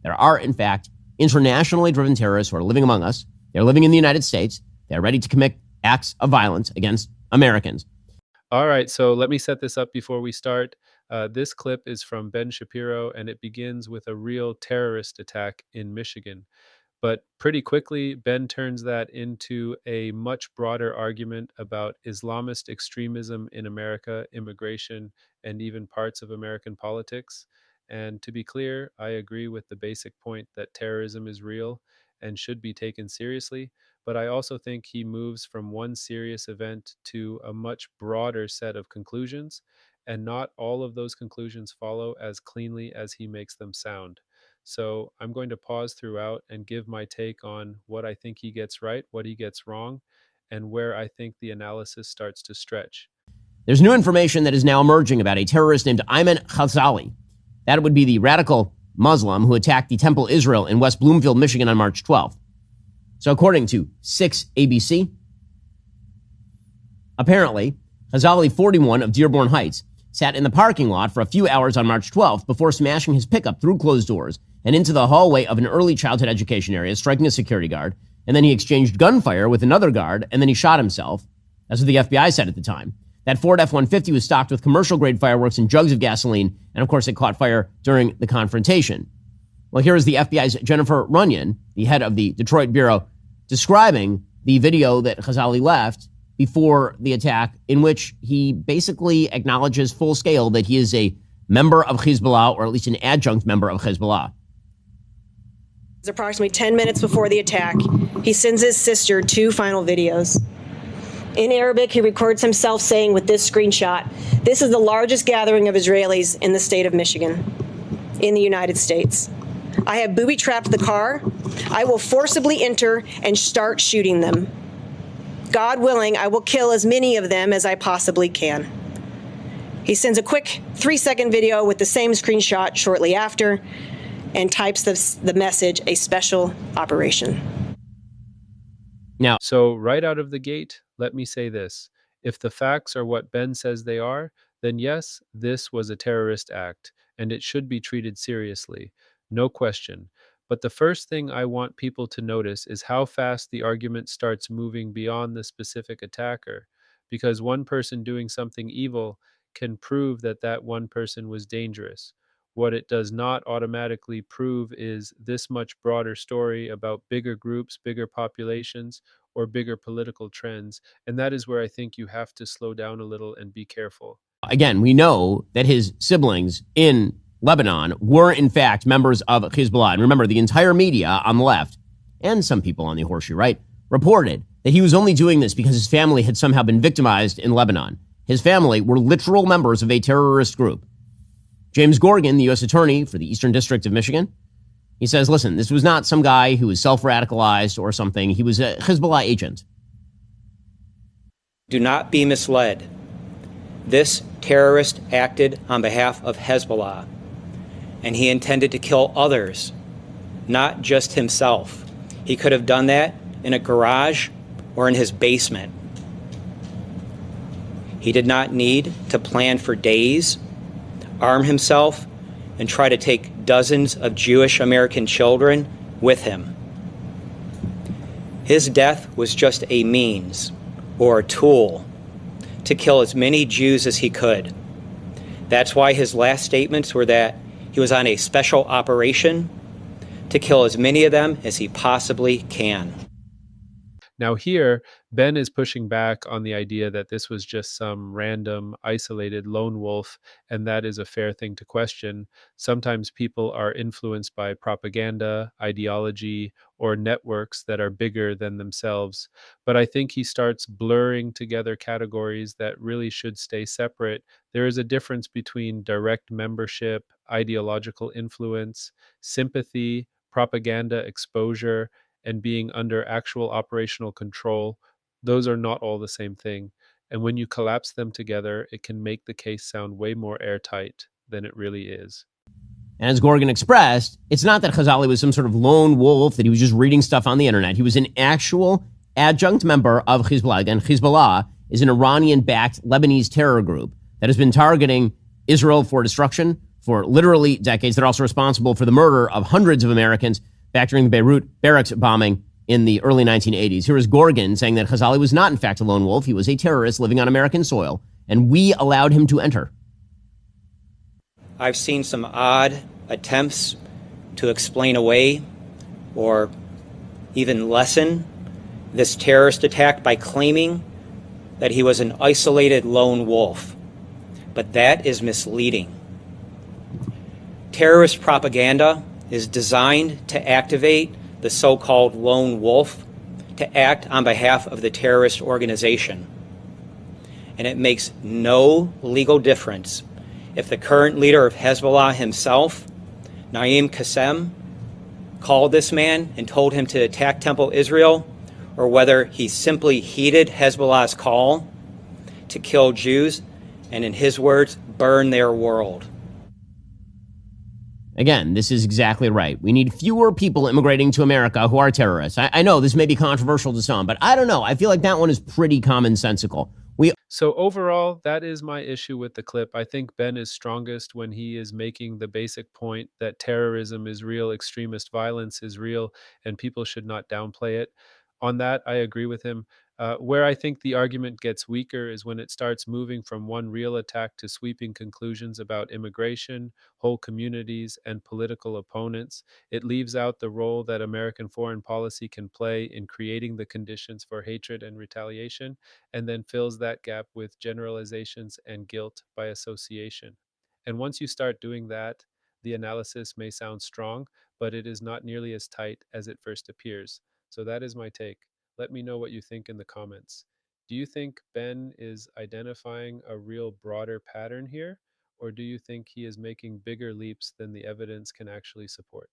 There are, in fact, internationally driven terrorists who are living among us. They're living in the United States. They're ready to commit acts of violence against Americans. All right, so let me set this up before we start. This clip is from Ben Shapiro, and it begins with a real terrorist attack in Michigan. But pretty quickly, Ben turns that into a much broader argument about Islamist extremism in America, immigration, and even parts of American politics. And to be clear, I agree with the basic point that terrorism is real and should be taken seriously. But I also think he moves from one serious event to a much broader set of conclusions, and not all of those conclusions follow as cleanly as he makes them sound. So I'm going to pause throughout and give my take on what I think he gets right, what he gets wrong, and where I think the analysis starts to stretch. There's new information that is now emerging about a terrorist named Ayman Khazali. That would be the radical Muslim who attacked the Temple Israel in West Bloomfield, Michigan on March 12th. So according to 6 ABC, apparently, Khazali, 41, of Dearborn Heights, sat in the parking lot for a few hours on March 12th before smashing his pickup through closed doors and into the hallway of an early childhood education area, striking a security guard. And then he exchanged gunfire with another guard, and then he shot himself. That's what the FBI said at the time. That Ford F-150 was stocked with commercial-grade fireworks and jugs of gasoline, and of course it caught fire during the confrontation. Well, here is the FBI's Jennifer Runyon, the head of the Detroit Bureau, describing the video that Khazali left before the attack, in which he basically acknowledges full scale that he is a member of Hezbollah, or at least an adjunct member of Hezbollah. It's approximately 10 minutes before the attack. He sends his sister 2 final videos. In Arabic, he records himself saying with this screenshot, "This is the largest gathering of Israelis in the state of Michigan, in the United States. I have booby-trapped the car. I will forcibly enter and start shooting them. God willing, I will kill as many of them as I possibly can." He sends a quick 3-second video with the same screenshot shortly after and types the message, "a special operation." Now, so right out of the gate, let me say this. If the facts are what Ben says they are, then yes, this was a terrorist act, and it should be treated seriously. No question. But the first thing I want people to notice is how fast the argument starts moving beyond the specific attacker, because one person doing something evil can prove that that one person was dangerous. What it does not automatically prove is this much broader story about bigger groups, bigger populations, or bigger political trends. And that is where I think you have to slow down a little and be careful. Again, we know that his siblings in Lebanon were, in fact, members of Hezbollah. And remember, the entire media on the left, and some people on the horseshoe right, reported that he was only doing this because his family had somehow been victimized in Lebanon. His family were literal members of a terrorist group. James Gorgan, the U.S. Attorney for the Eastern District of Michigan, he says, listen, this was not some guy who was self-radicalized or something. He was a Hezbollah agent. Do not be misled. This terrorist acted on behalf of Hezbollah, and he intended to kill others, not just himself. He could have done that in a garage or in his basement. He did not need to plan for days, arm himself, and try to take dozens of Jewish American children with him. His death was just a means or a tool to kill as many Jews as he could. That's why his last statements were that he was on a special operation to kill as many of them as he possibly can. Now here, Ben is pushing back on the idea that this was just some random, isolated lone wolf, and that is a fair thing to question. Sometimes people are influenced by propaganda, ideology, or networks that are bigger than themselves. But I think he starts blurring together categories that really should stay separate. There is a difference between direct membership, ideological influence, sympathy, propaganda exposure, and being under actual operational control. Those are not all the same thing. And when you collapse them together, it can make the case sound way more airtight than it really is. And as Gorgan expressed, it's not that Khazali was some sort of lone wolf, that he was just reading stuff on the internet. He was an actual adjunct member of Hezbollah. And Hezbollah is an Iranian-backed Lebanese terror group that has been targeting Israel for destruction for literally decades. They're also responsible for the murder of hundreds of Americans back during the Beirut barracks bombing in the early 1980s. Here is Gorgon saying that Khazali was not, in fact, a lone wolf. He was a terrorist living on American soil, and we allowed him to enter. I've seen some odd attempts to explain away or even lessen this terrorist attack by claiming that he was an isolated lone wolf. But that is misleading. Terrorist propaganda is designed to activate the so-called lone wolf to act on behalf of the terrorist organization. And it makes no legal difference if the current leader of Hezbollah himself, Naim Qassem, called this man and told him to attack Temple Israel, or whether he simply heeded Hezbollah's call to kill Jews and, in his words, burn their world. Again, this is exactly right. We need fewer people immigrating to America who are terrorists. I know this may be controversial to some, but I don't know. I feel like that one is pretty commonsensical. So overall, that is my issue with the clip. I think Ben is strongest when he is making the basic point that terrorism is real, extremist violence is real, and people should not downplay it. On that, I agree with him. Where I think the argument gets weaker is when it starts moving from one real attack to sweeping conclusions about immigration, whole communities, and political opponents. It leaves out the role that American foreign policy can play in creating the conditions for hatred and retaliation, and then fills that gap with generalizations and guilt by association. And once you start doing that, the analysis may sound strong, but it is not nearly as tight as it first appears. So that is my take. Let me know what you think in the comments. Do you think Ben is identifying a real broader pattern here, or do you think he is making bigger leaps than the evidence can actually support?